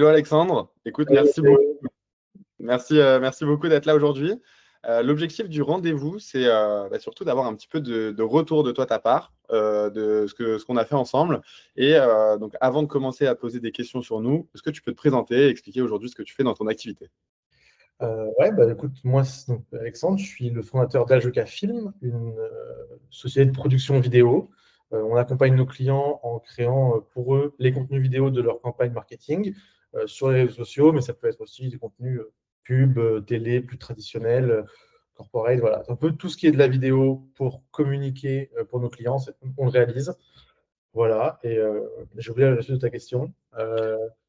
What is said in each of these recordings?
Hello Alexandre, écoute, merci beaucoup. Merci beaucoup d'être là aujourd'hui. L'objectif du rendez-vous, c'est surtout d'avoir un petit peu de retour de toi, ta part, de ce qu'on a fait ensemble. Et donc, avant de commencer à poser des questions sur nous, est-ce que tu peux te présenter et expliquer aujourd'hui ce que tu fais dans ton activité? Ouais, bah écoute, moi c'est donc Alexandre, je suis le fondateur d'Ajoka Film, une société de production vidéo. On accompagne nos clients en créant pour eux les contenus vidéo de leur campagne marketing sur les réseaux sociaux, mais ça peut être aussi des contenus pub, télé, plus traditionnels, corporate, voilà. Un peu tout ce qui est de la vidéo pour communiquer pour nos clients, on le réalise. Voilà, et j'ai oublié la suite de ta question.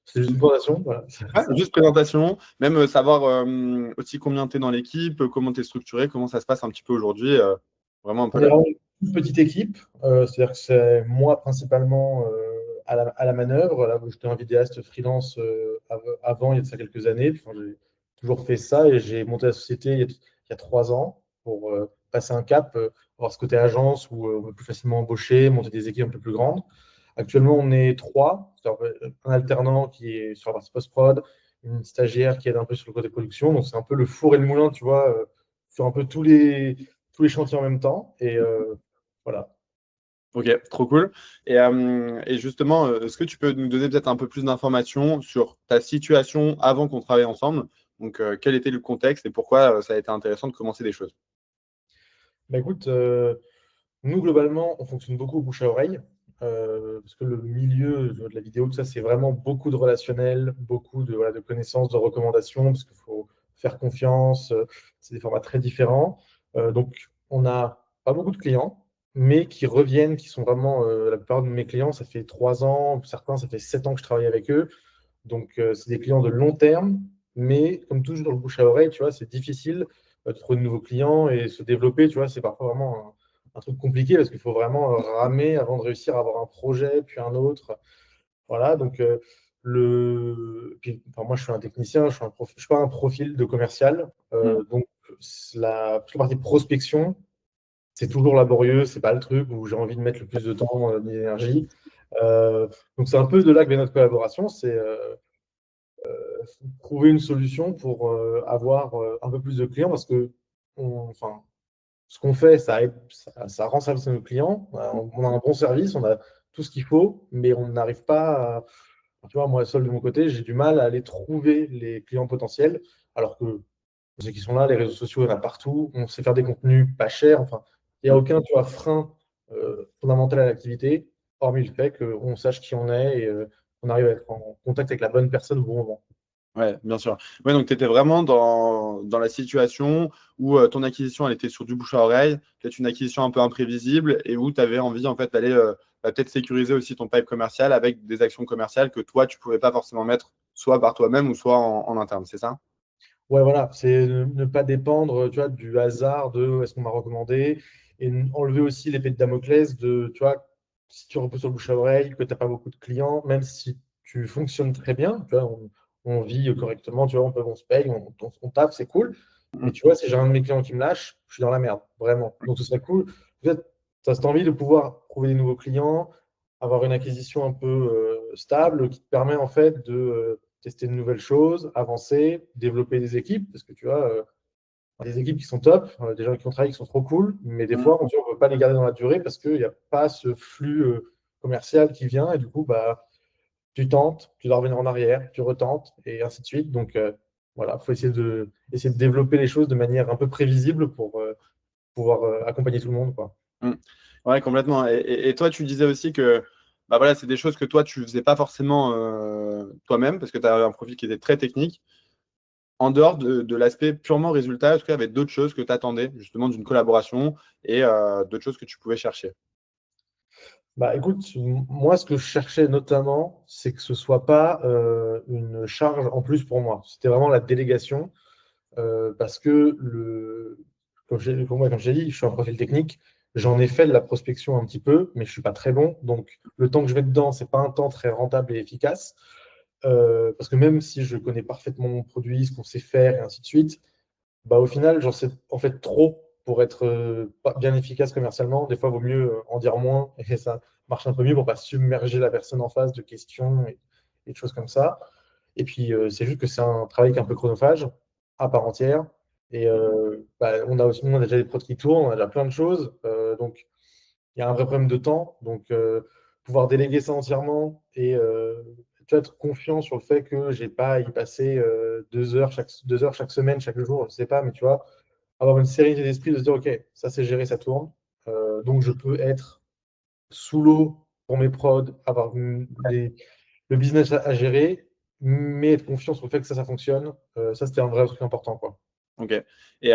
C'est juste une présentation, voilà. Ouais, juste présentation, même savoir aussi combien tu es dans l'équipe, comment tu es structuré, comment ça se passe un petit peu aujourd'hui, vraiment un peu On est là. vraiment une petite équipe, c'est-à-dire que c'est moi principalement à la manœuvre. Là, j'étais un vidéaste freelance avant, il y a de ça quelques années. Enfin, j'ai toujours fait ça et j'ai monté la société il y a 3 ans pour passer un cap, avoir ce côté agence où on peut plus facilement embaucher, monter des équipes un peu plus grandes. Actuellement, on est trois, c'est-à-dire un alternant qui est sur la partie post-prod, une stagiaire qui aide un peu sur le côté production. Donc, c'est un peu le four et le moulin, tu vois, sur un peu tous les chantiers en même temps. Et voilà. Ok, trop cool. Et justement, est-ce que tu peux nous donner peut-être un peu plus d'informations sur ta situation avant qu'on travaille ensemble? Donc, quel était le contexte et pourquoi ça a été intéressant de commencer des choses? Bah, écoute, nous, globalement, on fonctionne beaucoup au bouche à oreille. Parce que le milieu de la vidéo, tout ça, c'est vraiment beaucoup de relationnel, beaucoup de, voilà, de connaissances, de recommandations, parce qu'il faut faire confiance. C'est des formats très différents. Donc, on n'a pas beaucoup de clients, mais qui reviennent, qui sont vraiment, la plupart de mes clients, ça fait 3 ans, certains, ça fait 7 ans que je travaille avec eux. Donc, c'est des clients de long terme, mais comme toujours dans le bouche à oreille, tu vois, c'est difficile de trouver de nouveaux clients et se développer, tu vois, c'est parfois vraiment un truc compliqué parce qu'il faut vraiment ramer avant de réussir à avoir un projet, puis un autre. Voilà, donc enfin, moi je suis un technicien, je suis pas un profil de commercial, Hmm. donc toute la partie prospection, c'est toujours laborieux, c'est pas le truc où j'ai envie de mettre le plus de temps, d'énergie. Euh, donc c'est un peu de là que vient notre collaboration, c'est trouver une solution pour avoir un peu plus de clients parce que enfin, ce qu'on fait, ça rend service à nos clients. On a un bon service, on a tout ce qu'il faut, mais on n'arrive pas à, enfin, tu vois, moi seul de mon côté, j'ai du mal à aller trouver les clients potentiels, alors que ceux qui sont là, les réseaux sociaux, il y en a partout, on sait faire des contenus pas chers, enfin, il n'y a Hmm. aucun, tu vois, frein fondamental à l'activité, hormis le fait qu'on sache qui on est et qu'on arrive à être en contact avec la bonne personne au bon moment. Ouais, bien sûr. Ouais, donc tu étais vraiment dans la situation où ton acquisition, elle était sur du bouche à oreille, peut-être une acquisition un peu imprévisible et où tu avais envie en fait d'aller peut-être sécuriser aussi ton pipe commercial avec des actions commerciales que toi, tu pouvais pas forcément mettre soit par toi-même ou soit en interne, c'est ça? Ouais, voilà, c'est ne pas dépendre, tu vois, du hasard de est-ce qu'on m'a recommandé et enlever aussi l'épée de Damoclès de, tu vois, si tu reposes sur le bouche à oreille, que tu n'as pas beaucoup de clients, même si tu fonctionnes très bien, tu vois, on vit correctement, tu vois, on se paye, on taffe, c'est cool. Mais Mhm. tu vois, si j'ai un de mes clients qui me lâche, je suis dans la merde, vraiment. Donc ce serait cool. Peut-être, tu as cette envie de pouvoir trouver des nouveaux clients, avoir une acquisition un peu stable qui te permet en fait de tester de nouvelles choses, avancer, développer des équipes, parce que tu vois, des équipes qui sont top, des gens qui ont travaillé qui sont trop cool, mais des Mhm. fois, on ne peut pas les garder dans la durée parce qu'il n'y a pas ce flux commercial qui vient et du coup, bah, tu tentes, tu dois revenir en arrière, tu retentes et ainsi de suite. Donc voilà, il faut essayer de développer les choses de manière un peu prévisible pour pouvoir accompagner tout le monde, quoi. Mhm. Ouais, complètement. Et toi, tu disais aussi que bah voilà, c'est des choses que toi, tu faisais pas forcément toi-même parce que tu as un profil qui était très technique. En dehors de l'aspect purement résultat, est-ce qu'il y avait d'autres choses que tu attendais justement d'une collaboration et d'autres choses que tu pouvais chercher? Bah écoute, moi ce que je cherchais notamment, c'est que ce soit pas une charge en plus pour moi. C'était vraiment la délégation parce que comme j'ai dit, je suis un profil technique. J'en ai fait de la prospection un petit peu, mais je suis pas très bon. Donc le temps que je mets dedans, c'est pas un temps très rentable et efficace. Parce que même si je connais parfaitement mon produit, ce qu'on sait faire et ainsi de suite, bah, au final, j'en sais en fait trop pour être bien efficace commercialement. Des fois, il vaut mieux en dire moins et ça marche un peu mieux pour pas submerger la personne en face de questions et de choses comme ça. Et puis, c'est juste que c'est un travail qui est un peu chronophage, à part entière. Et on a aussi, nous, on a déjà des prods qui tournent, on a déjà plein de choses. Donc, il y a un vrai problème de temps. Donc, pouvoir déléguer ça entièrement et tu vois, être confiant sur le fait que j'ai pas à y passer 2 heures chaque semaine, chaque jour, je sais pas, mais tu vois, avoir une sérénité d'esprit de se dire, OK, ça c'est géré, ça tourne. Donc, je peux être sous l'eau pour mes prods, avoir le business à gérer, mais être confiant sur le fait que ça fonctionne. Ça, c'était un vrai truc important, quoi. Ok. Et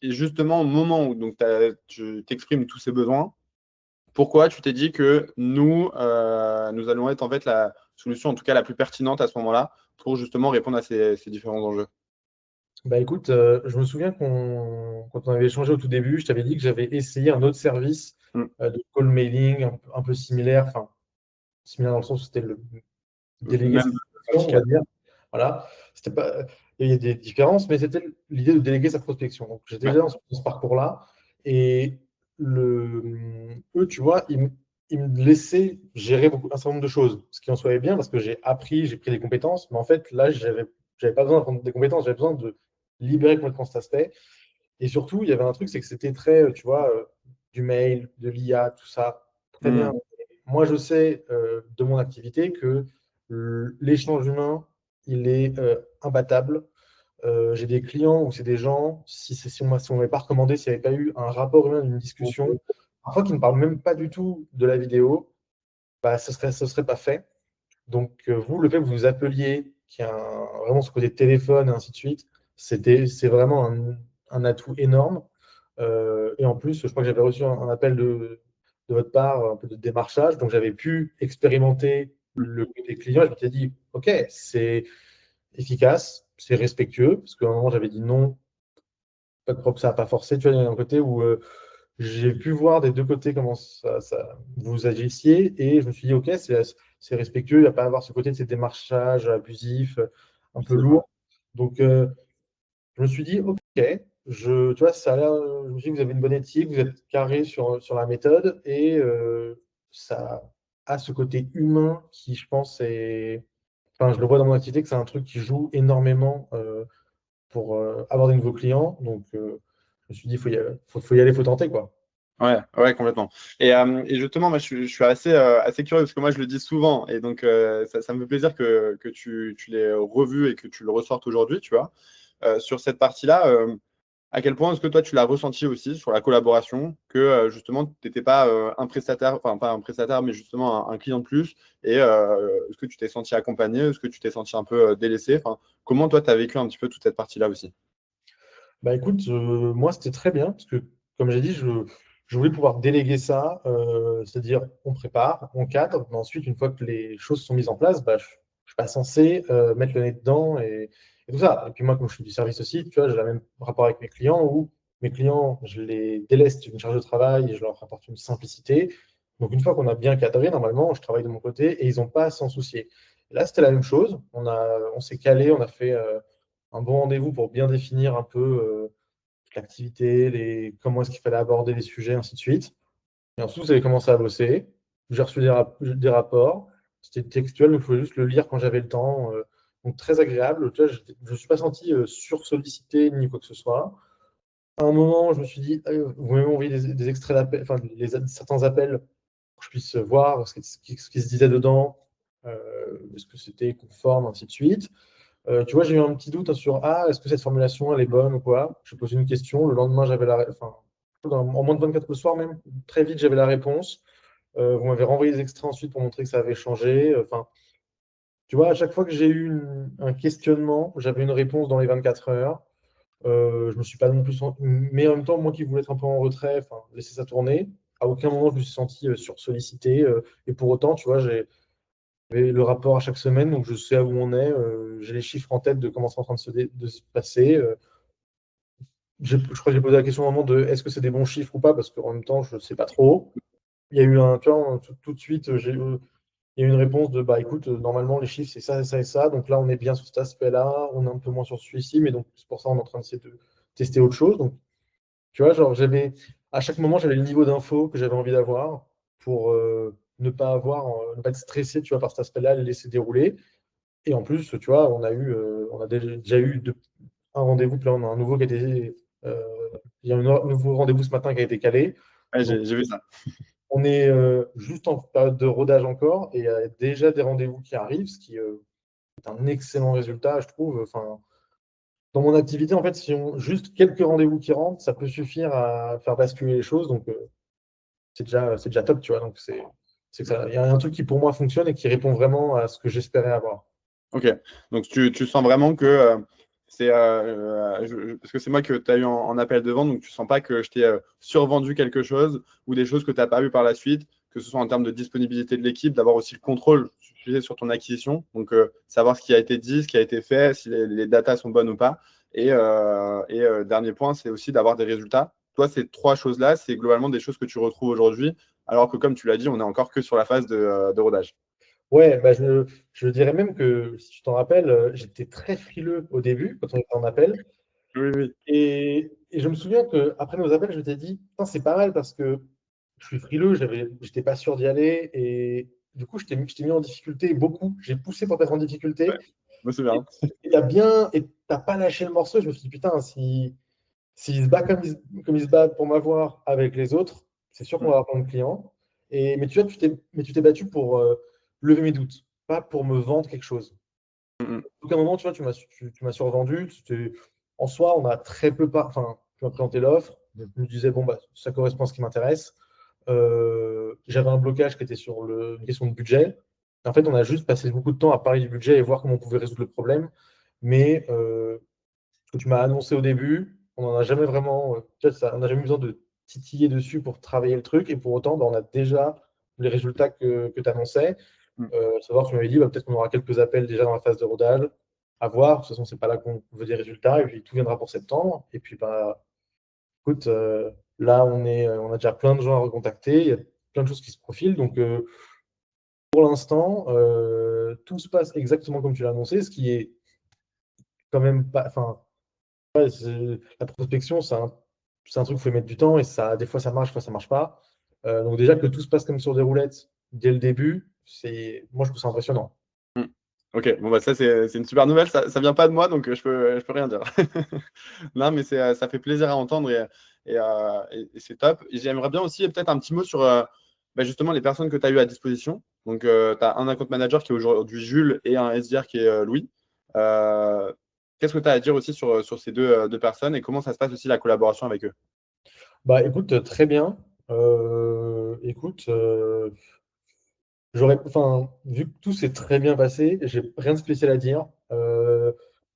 justement, au moment où donc, tu t'exprimes tous ces besoins, pourquoi tu t'es dit que nous allons être en fait la solution, en tout cas la plus pertinente à ce moment-là, pour justement répondre à ces différents enjeux? Bah écoute, je me souviens quand on avait échangé au tout début, je t'avais dit que j'avais essayé un autre service Mm. de call mailing un peu similaire, enfin similaire dans le sens où c'était le délégué sa Même prospection, on va dire. Voilà. C'était pas, il y a des différences, mais c'était l'idée de déléguer sa prospection. Donc j'étais ouais. déjà dans ce parcours-là. Et eux, tu vois, ils me laissaient gérer un certain nombre de choses. Ce qui en soit bien parce que j'ai appris, j'ai pris des compétences. Mais en fait, là, j'avais pas besoin d'apprendre des compétences, j'avais besoin de libérer complètement cet aspect. Et surtout, il y avait un truc, c'est que c'était très, tu vois, du mail, de l'IA, tout ça. Très bien. Mm. Moi, je sais de mon activité que l'échange humain, il est imbattable. J'ai des clients où c'est des gens, si on m'avait pas recommandé, s'il n'y avait pas eu un rapport humain d'une discussion, parfois qui ne parlent même pas du tout de la vidéo, bah, ce serait pas fait. Donc, vous, le fait que vous vous appeliez, qu'il y a vraiment ce côté téléphone et ainsi de suite, c'est vraiment un atout énorme. Et en plus, je crois que j'avais reçu un appel de votre part, un peu de démarchage, donc j'avais pu expérimenter le côté client. Je m'étais dit, OK, c'est efficace, c'est respectueux, parce qu'à un moment, j'avais dit non, pas de problème, ça n'a pas forcé. Tu vois, il y a un côté où j'ai pu voir des deux côtés comment vous agissiez, et je me suis dit, OK, c'est respectueux, il n'y a pas à avoir ce côté de ces démarchages abusifs, un peu C'est vrai. lourds. Donc, je me suis dit, OK, tu vois, ça a l'air, je me suis dit que vous avez une bonne éthique, vous êtes carré sur la méthode, et ça a ce côté humain qui, je pense, enfin, je le vois dans mon activité, que c'est un truc qui joue énormément pour avoir des nouveaux clients. Donc, je me suis dit, faut y aller, faut tenter, quoi. Ouais, ouais, complètement. Et justement, moi, je suis assez curieux parce que moi, je le dis souvent, et donc ça me fait plaisir que tu l'aies revu et que tu le ressortes aujourd'hui, tu vois. Sur cette partie-là, à quel point est-ce que toi, tu l'as ressenti aussi sur la collaboration, que justement, tu n'étais pas un prestataire, enfin pas un prestataire, mais justement un client de plus, et est-ce que tu t'es senti accompagné, est-ce que tu t'es senti un peu délaissé, enfin, comment toi, tu as vécu un petit peu toute cette partie-là aussi? Bah écoute, moi c'était très bien parce que comme j'ai dit, je voulais pouvoir déléguer ça, c'est-à-dire on prépare, on cadre, mais ensuite une fois que les choses sont mises en place, bah, je ne suis pas censé mettre le nez dedans et tout ça. Et puis moi, comme je suis du service aussi, tu vois, j'ai le même rapport avec mes clients où mes clients, je les déleste d'une charge de travail et je leur apporte une simplicité. Donc une fois qu'on a bien cadré, normalement, je travaille de mon côté et ils n'ont pas à s'en soucier. Et là, c'était la même chose. On s'est calé, on a fait un bon rendez-vous pour bien définir un peu l'activité, comment est-ce qu'il fallait aborder les sujets, ainsi de suite. Et ensuite, vous avez commencé à bosser. J'ai reçu des rapports. C'était textuel, donc il fallait juste le lire quand j'avais le temps. Donc très agréable. Tu vois, je ne me suis pas senti sursollicité ni quoi que ce soit. À un moment, je me suis dit, vous m'avez envoyé des extraits d'appels, enfin certains appels pour que je puisse voir ce qui se disait dedans, est-ce que c'était conforme, ainsi de suite. Tu vois, j'ai eu un petit doute sur est-ce que cette formulation elle est bonne ou quoi. J'ai posé une question. Le lendemain, enfin, en moins de 24 le soir même, très vite, j'avais la réponse. Vous m'avez renvoyé les extraits ensuite pour montrer que ça avait changé. Enfin, tu vois, à chaque fois que j'ai eu un questionnement, j'avais une réponse dans les 24 heures. Je me suis pas non plus mais en même temps, moi qui voulais être un peu en retrait, enfin, laisser ça tourner, à aucun moment je me suis senti sursollicité. Et pour autant, tu vois, j'ai le rapport à chaque semaine, donc je sais où on est. J'ai les chiffres en tête de comment c'est en train de se passer. Je crois que j'ai posé la question au moment de est-ce que c'est des bons chiffres ou pas, parce qu'en même temps, je ne sais pas trop. Il y a eu tu vois, tout de suite, il y a eu une réponse de bah écoute, normalement les chiffres c'est ça, ça et ça, donc là on est bien sur cet aspect-là, on est un peu moins sur celui-ci, mais donc c'est pour ça on est en train d'essayer de tester autre chose. Donc tu vois, genre à chaque moment j'avais le niveau d'info que j'avais envie d'avoir pour ne pas être stressé, tu vois, par cet aspect-là, le laisser dérouler. Et en plus, tu vois, on a déjà eu un rendez-vous, puis là, on a un nouveau qui a été, il y a un nouveau rendez-vous ce matin qui a été calé. Ouais, Donc, j'ai vu ça. on est juste en période de rodage encore et il y a déjà des rendez-vous qui arrivent, ce qui est un excellent résultat, je trouve. Enfin, dans mon activité, en fait, si on juste quelques rendez-vous qui rentrent, ça peut suffire à faire basculer les choses. Donc, c'est déjà top, tu vois. Donc, c'est que ça, il y a un truc qui pour moi fonctionne et qui répond vraiment à ce que j'espérais avoir. Ok, donc tu sens vraiment que c'est parce que c'est moi que tu as eu en appel de vente, donc tu sens pas que je t'ai survendu quelque chose ou des choses que tu n'as pas eu par la suite, que ce soit en termes de disponibilité de l'équipe, d'avoir aussi le contrôle tu sais, sur ton acquisition, donc savoir ce qui a été dit, ce qui a été fait, si les datas sont bonnes ou pas. Et dernier point, c'est aussi d'avoir des résultats. Toi, ces trois choses-là, c'est globalement des choses que tu retrouves aujourd'hui, alors que comme tu l'as dit, on est encore que sur la phase de rodage. Ouais, bah je dirais même que, si tu t'en rappelles, j'étais très frileux au début quand on était en appel. Oui, oui. Et je me souviens qu'après nos appels, je t'ai dit, putain, c'est pas mal parce que je suis frileux, j'étais pas sûr d'y aller. Et du coup, je t'ai mis en difficulté beaucoup. J'ai poussé pour t'être en difficulté. Ouais, je me souviens. Et t'as pas lâché le morceau. Je me suis dit, putain, s'il se bat comme il se bat pour m'avoir avec les autres, c'est sûr qu'on va avoir plein de clients. Mais tu vois, mais tu t'es battu pour lever mes doutes, pas pour me vendre quelque chose. Mm, Donc à un moment, tu vois, tu m'as survendu. En soi, on a très peu enfin, tu m'as présenté l'offre. Je me disais, bon, bah, ça correspond à ce qui m'intéresse. J'avais un blocage qui était sur une question de budget. En fait, on a juste passé beaucoup de temps à parler du budget et voir comment on pouvait résoudre le problème. Mais ce que tu m'as annoncé au début, on n'en a jamais vraiment, tu vois, on n'a jamais eu besoin de titiller dessus pour travailler le truc. Et pour autant, bah, on a déjà les résultats que tu annonçais. mm. Savoir, tu m'avais dit, bah, peut-être qu'on aura quelques appels déjà dans la phase de rodage. À voir. De toute façon, c'est pas là qu'on veut des résultats. Et puis, tout viendra pour septembre. Et puis, bah, écoute, là, on a déjà plein de gens à recontacter. Il y a plein de choses qui se profilent. Donc, pour l'instant, tout se passe exactement comme tu l'as annoncé, ce qui est quand même pas. Enfin, ouais, la prospection, c'est un truc où il faut mettre du temps et des fois ça marche, des fois ça marche pas. Donc, déjà que tout se passe comme sur des roulettes dès le début, moi, je trouve ça impressionnant. Mm. Ok, bon bah ça c'est une super nouvelle, ça vient pas de moi donc je peux rien dire. Non mais ça fait plaisir à entendre et c'est top. Et j'aimerais bien aussi peut-être un petit mot sur bah, justement les personnes que tu as eues à disposition. Donc tu as un account manager qui est aujourd'hui Jules et un SDR qui est Louis. Euh, Qu'est-ce que tu as à dire aussi sur ces deux personnes et comment ça se passe aussi la collaboration avec eux? Bah écoute, très bien. Écoute, enfin, vu que tout s'est très bien passé, j'ai rien de spécial à dire.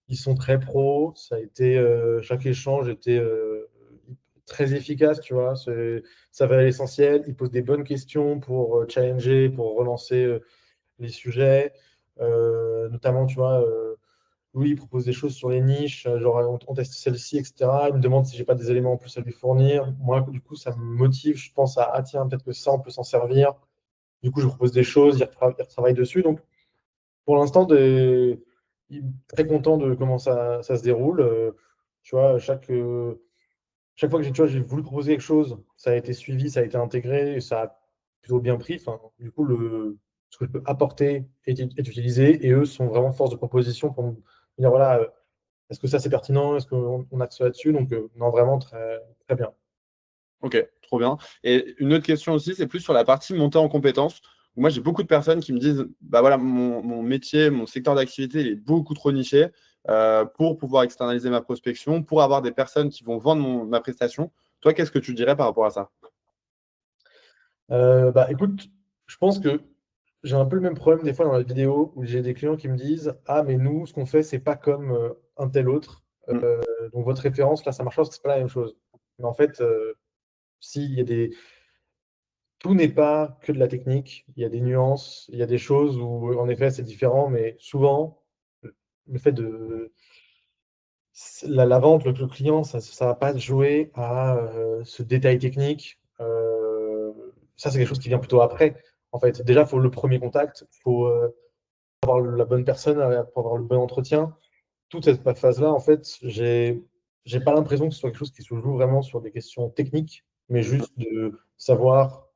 Ils sont très pros, chaque échange était très efficace, tu vois. Ça va à l'essentiel. Ils posent des bonnes questions pour challenger, pour relancer les sujets. Notamment, tu vois, Louis il propose des choses sur les niches, genre on teste celle-ci, etc. Il me demande si j'ai pas des éléments en plus à lui fournir. Moi, du coup, ça me motive. Je pense ah tiens, peut-être que ça, on peut s'en servir. Du coup, je propose des choses, il retravaille dessus. Donc, pour l'instant, il est très content de comment ça se déroule. Tu vois, chaque fois que tu vois, j'ai voulu proposer quelque chose, ça a été suivi, ça a été intégré, et ça a plutôt bien pris. Enfin, du coup, ce que je peux apporter est utilisé, et eux sont vraiment force de proposition pour me dire, voilà, est-ce que ça c'est pertinent, est-ce qu'on axe là-dessus? Donc, non, vraiment très, très bien. Ok, trop bien. Et une autre question aussi, c'est plus sur la partie montée en compétences. Où moi, j'ai beaucoup de personnes qui me disent, bah voilà, mon métier, mon secteur d'activité, il est beaucoup trop niché pour pouvoir externaliser ma prospection, pour avoir des personnes qui vont vendre ma prestation. Toi, qu'est-ce que tu dirais par rapport à ça? Bah écoute, je pense que j'ai un peu le même problème des fois dans la vidéo où j'ai des clients qui me disent, ah mais nous ce qu'on fait c'est pas comme un tel autre. Mm, Donc votre référence là ça marche pas parce que c'est pas la même chose. Mais en fait, si il y a tout n'est pas que de la technique, il y a des nuances, il y a des choses où en effet c'est différent, mais souvent le fait de la vente, le client, ça va pas jouer à ce détail technique. Ça, c'est quelque chose qui vient plutôt après. En fait, déjà, il faut le premier contact, il faut avoir la bonne personne pour avoir le bon entretien. Toute cette phase-là, en fait, j'ai pas l'impression que ce soit quelque chose qui se joue vraiment sur des questions techniques, mais mm. juste de savoir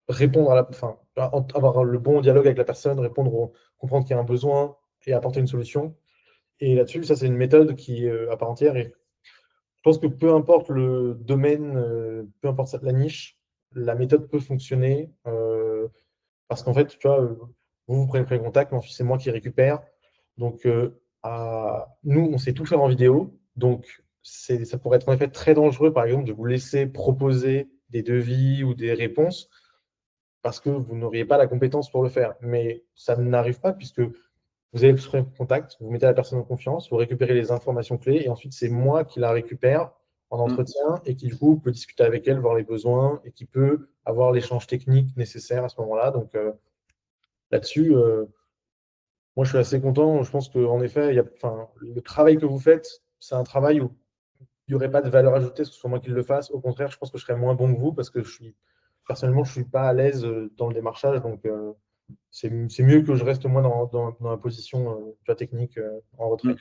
répondre enfin, avoir le bon dialogue avec la personne, comprendre qu'il y a un besoin, et apporter une solution. Et là-dessus, ça, c'est une méthode qui est à part entière. Et je pense que peu importe le domaine, peu importe la niche, la méthode peut fonctionner. Parce qu'en fait, tu vois, vous prenez le premier contact, mais ensuite, c'est moi qui récupère. Donc, nous, on sait tout faire en vidéo. Donc, ça pourrait être en effet très dangereux, par exemple, de vous laisser proposer des devis ou des réponses parce que vous n'auriez pas la compétence pour le faire. Mais ça n'arrive pas puisque vous avez le premier contact, vous mettez la personne en confiance, vous récupérez les informations clés et ensuite, c'est moi qui la récupère en Mm. entretien et qui, du coup, peut discuter avec elle, voir les besoins et qui peut avoir l'échange technique nécessaire à ce moment-là. Donc, là-dessus, moi, je suis assez content. Je pense qu'en effet, enfin, le travail que vous faites, c'est un travail où il n'y aurait pas de valeur ajoutée, que ce soit moi qui le fasse. Au contraire, je pense que je serais moins bon que vous parce que personnellement, je ne suis pas à l'aise dans le démarchage. Donc, c'est mieux que je reste moi dans la position tu vois, technique en Mm. retrait.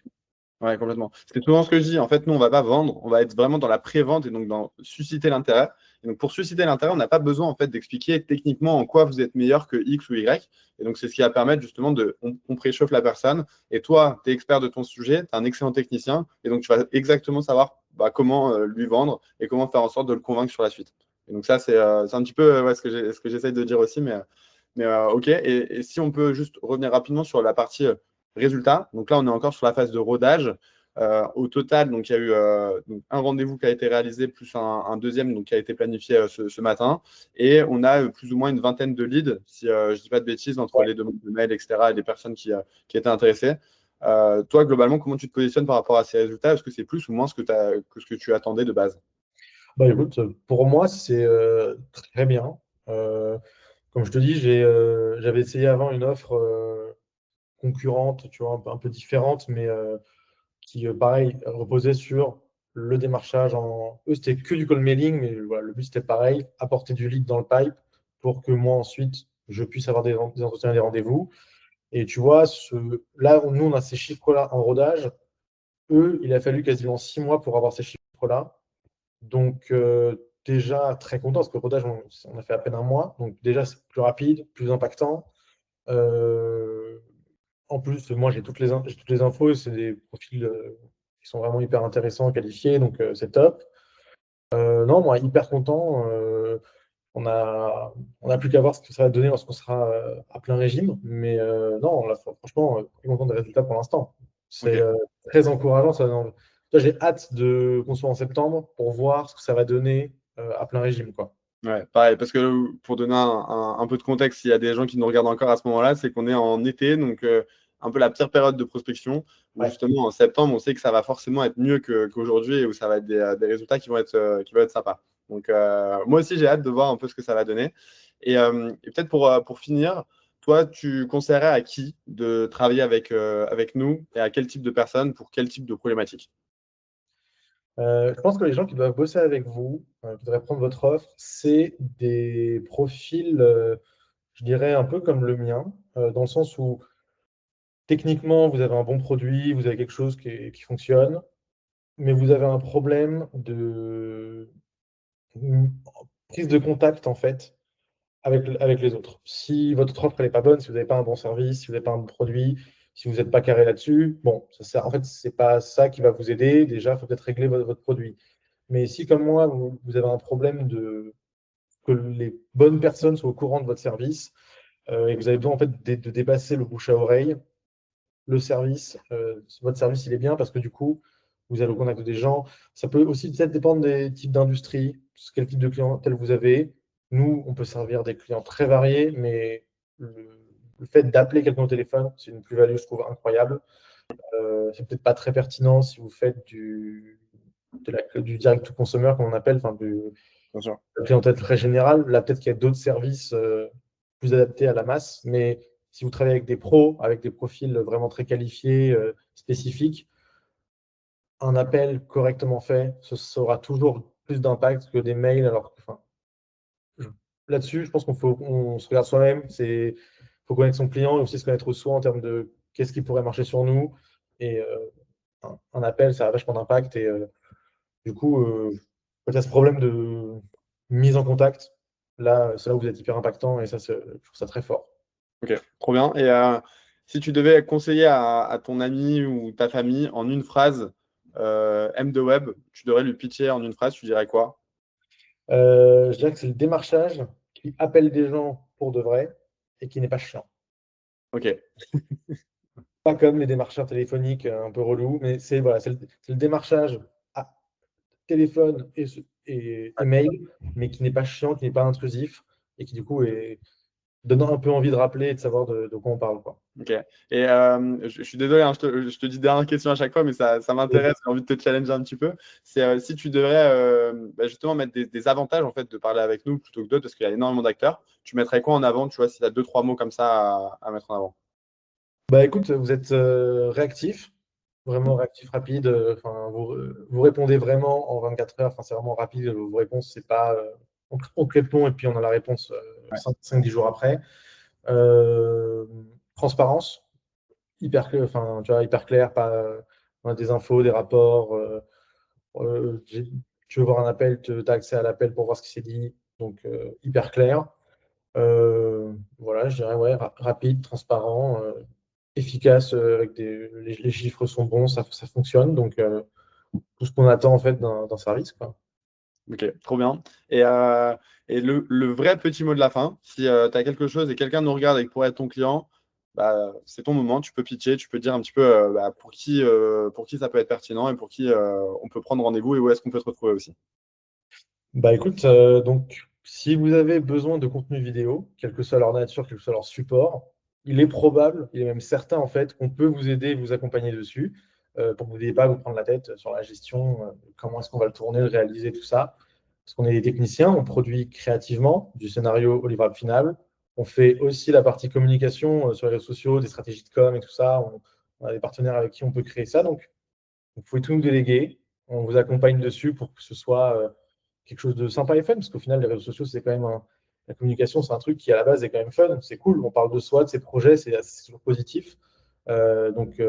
Ouais, complètement. C'est souvent ce que je dis. En fait, nous, on va pas vendre, on va être vraiment dans la pré-vente et donc dans susciter l'intérêt. Et donc, pour susciter l'intérêt, on n'a pas besoin en fait d'expliquer techniquement en quoi vous êtes meilleur que X ou Y. Et donc, c'est ce qui va permettre justement on préchauffe la personne. Et toi, tu es expert de ton sujet, tu es un excellent technicien. Et donc, tu vas exactement savoir comment lui vendre et comment faire en sorte de le convaincre sur la suite. Et donc, ça, c'est un petit peu ouais, ce que j'essaye de dire aussi. Mais OK. Et si on peut juste revenir rapidement sur la partie résultat. Donc là, on est encore sur la phase de rodage. Au total, donc, il y a eu donc, un rendez-vous qui a été réalisé, plus un deuxième donc, qui a été planifié ce matin. Et on a plus ou moins une vingtaine de leads, si je ne dis pas de bêtises, entre les demandes de mails, etc., et les personnes qui étaient intéressées. Toi, globalement, comment tu te positionnes par rapport à ces résultats? Est-ce que c'est plus ou moins que ce que tu attendais de base? Bah, écoute, pour moi, c'est très bien. Euh, Comme je te dis, j'avais essayé avant une offre concurrente, tu vois, un peu différente, mais qui, pareil, reposait sur le démarchage Eux, c'était que du call mailing, mais voilà, le but, c'était pareil, apporter du lead dans le pipe pour que moi, ensuite, je puisse avoir des entretiens et des rendez-vous. Et tu vois, là, nous, on a ces chiffres-là en rodage. Eux, il a fallu quasiment 6 mois pour avoir ces chiffres-là. Donc, déjà, très content, parce que le rodage, on a fait à peine un mois. Donc, déjà, c'est plus rapide, plus impactant. Euh, En plus, moi, j'ai toutes les infos. C'est des profils qui sont vraiment hyper intéressants, qualifiés. Donc, c'est top. Non, moi, hyper content. On a, on a plus qu'à voir ce que ça va donner lorsqu'on sera à plein régime. Mais non, là, franchement, très content des résultats pour l'instant. C'est Ok. très encourageant. Ça, non. J'ai hâte qu'on soit en septembre pour voir ce que ça va donner à plein régime, quoi. Ouais, pareil, parce que pour donner un peu de contexte, s'il y a des gens qui nous regardent encore à ce moment-là, c'est qu'on est en été, donc un peu la pire période de prospection, où Ouais. justement en septembre, on sait que ça va forcément être mieux qu'aujourd'hui et où ça va être des résultats qui vont être sympas. Donc moi aussi, j'ai hâte de voir un peu ce que ça va donner. Et peut-être pour finir, toi, tu conseillerais à qui de travailler avec nous et à quel type de personnes pour quel type de problématique? Je pense que les gens qui doivent bosser avec vous, qui devraient prendre votre offre, c'est des profils, je dirais, un peu comme le mien, dans le sens où techniquement, vous avez un bon produit, vous avez quelque chose qui fonctionne, mais vous avez un problème de prise de contact, en fait, avec les autres. Si votre offre n'est pas bonne, si vous n'avez pas un bon service, si vous n'avez pas un bon produit, si vous n'êtes pas carré là-dessus, bon, en fait, c'est pas ça qui va vous aider. Déjà, il faut peut-être régler votre produit. Mais si, comme moi, vous avez un problème que les bonnes personnes soient au courant de votre service et que vous avez besoin en fait, de dépasser le bouche à oreille, le service, votre service, il est bien parce que du coup, vous allez au contact des gens. Ça peut aussi peut-être dépendre des types d'industrie, quel type de clientèle vous avez. Nous, on peut servir des clients très variés, mais le fait d'appeler quelqu'un au téléphone, c'est une plus-value, je trouve, incroyable. C'est peut-être pas très pertinent si vous faites du direct to consumer, comme on appelle, enfin, Bien sûr. la clientèle très générale. Là, peut-être qu'il y a d'autres services plus adaptés à la masse, mais si vous travaillez avec des pros, avec des profils vraiment très qualifiés, spécifiques, un appel correctement fait, ça aura toujours plus d'impact que des mails. Enfin, je- là-dessus, je pense on se regarde soi-même. Faut connaître son client et aussi se connaître soi en termes de qu'est-ce qui pourrait marcher sur nous. Et un appel, ça a vachement d'impact. Et du coup, quand il y a ce problème de mise en contact, là, c'est là où vous êtes hyper impactant et ça, je trouve ça très fort. Ok, trop bien. Et Si tu devais conseiller à ton ami ou ta famille en une phrase, M de Web, tu devrais lui pitcher en une phrase, tu dirais quoi? Je dirais que c'est le démarchage qui appelle des gens pour de vrai et qui n'est pas chiant. Ok, Pas comme les démarcheurs téléphoniques un peu relous, mais c'est voilà, c'est le démarchage à téléphone et mail, mais qui n'est pas chiant, qui n'est pas intrusif et qui du coup donne un peu envie de rappeler et de savoir de quoi on parle, quoi. ok. Et je suis désolé, hein, je te dis dernière question à chaque fois, mais ça m'intéresse, j'ai envie de te challenger un petit peu. C'est si tu devrais justement mettre des avantages en fait de parler avec nous plutôt que d'autres, parce qu'il y a énormément d'acteurs, tu mettrais quoi en avant, tu vois, si tu as deux, trois mots comme ça à mettre en avant? Bah écoute, vous êtes réactif, vraiment réactif, rapide. Enfin, vous répondez vraiment en 24 heures. Enfin, c'est vraiment rapide. Vos réponses, c'est pas on te répond et puis on a la réponse Ouais. 5-10 jours après. Euh, Transparence, enfin, tu vois, hyper clair, pas on a des infos, des rapports. Tu veux voir un appel, tu as accès à l'appel pour voir ce qui s'est dit. Donc hyper clair. Voilà, je dirais ouais, rapide, transparent, efficace, avec les chiffres sont bons, ça fonctionne. Donc tout ce qu'on attend en fait d'un service, quoi. Ok, trop bien. Et le vrai petit mot de la fin, si tu as quelque chose et quelqu'un nous regarde et que pourrait être ton client, bah, c'est ton moment, tu peux pitcher, tu peux dire un petit peu bah, pour qui ça peut être pertinent et pour qui on peut prendre rendez-vous et où est-ce qu'on peut te retrouver aussi. Bah écoute, donc si vous avez besoin de contenu vidéo, quelle que soit leur nature, quel que soit leur support, il est probable, il est même certain en fait, qu'on peut vous aider, vous accompagner dessus, pour que vous n'ayez pas à vous prendre la tête sur la gestion, comment est-ce qu'on va le tourner, le réaliser, tout ça. Parce qu'on est des techniciens, on produit créativement du scénario au livrable final. On fait aussi la partie communication sur les réseaux sociaux, des stratégies de com et tout ça. On a des partenaires avec qui on peut créer ça. Donc, vous pouvez tout nous déléguer. On vous accompagne dessus pour que ce soit quelque chose de sympa et fun. Parce qu'au final, les réseaux sociaux, c'est quand même la communication, c'est un truc qui à la base est quand même fun. C'est cool. On parle de soi, de ses projets, c'est toujours positif. Donc,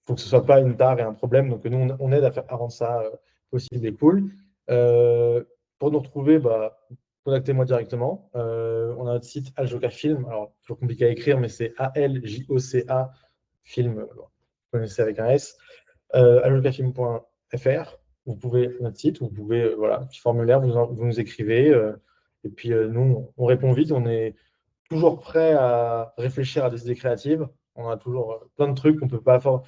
faut que ce soit pas une tare et un problème. Donc, nous, on aide à rendre ça possible et cool. Euh, pour nous retrouver, bah, contactez-moi directement. On a notre site Aljoca Film. Alors, toujours compliqué à écrire, mais c'est ALJOCA Film. Bon, vous connaissez avec un S. Aljocafilm.fr. Vous pouvez notre site, vous pouvez, voilà, un petit formulaire, vous nous écrivez. Et puis, nous, on répond vite. On est toujours prêt à réfléchir à des idées créatives. On a toujours plein de trucs qu'on peut pas faire.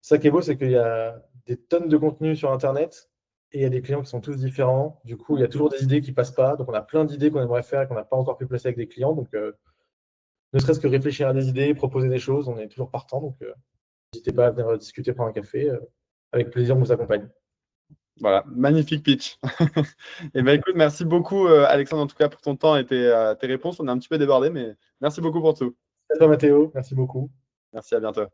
Ça qui est beau, c'est qu'il y a des tonnes de contenu sur Internet et il y a des clients qui sont tous différents. Du coup, il y a toujours des idées qui passent pas. Donc, on a plein d'idées qu'on aimerait faire et qu'on n'a pas encore pu placer avec des clients. Donc, ne serait-ce que réfléchir à des idées, proposer des choses, on est toujours partant. Donc, n'hésitez pas à venir discuter, prendre un café. Avec plaisir, on vous accompagne. Voilà, magnifique pitch. Et ben écoute, merci beaucoup Alexandre en tout cas pour ton temps et tes réponses. On a un petit peu débordé, mais merci beaucoup pour tout. À toi, Mathéo. Merci beaucoup. Merci, à bientôt.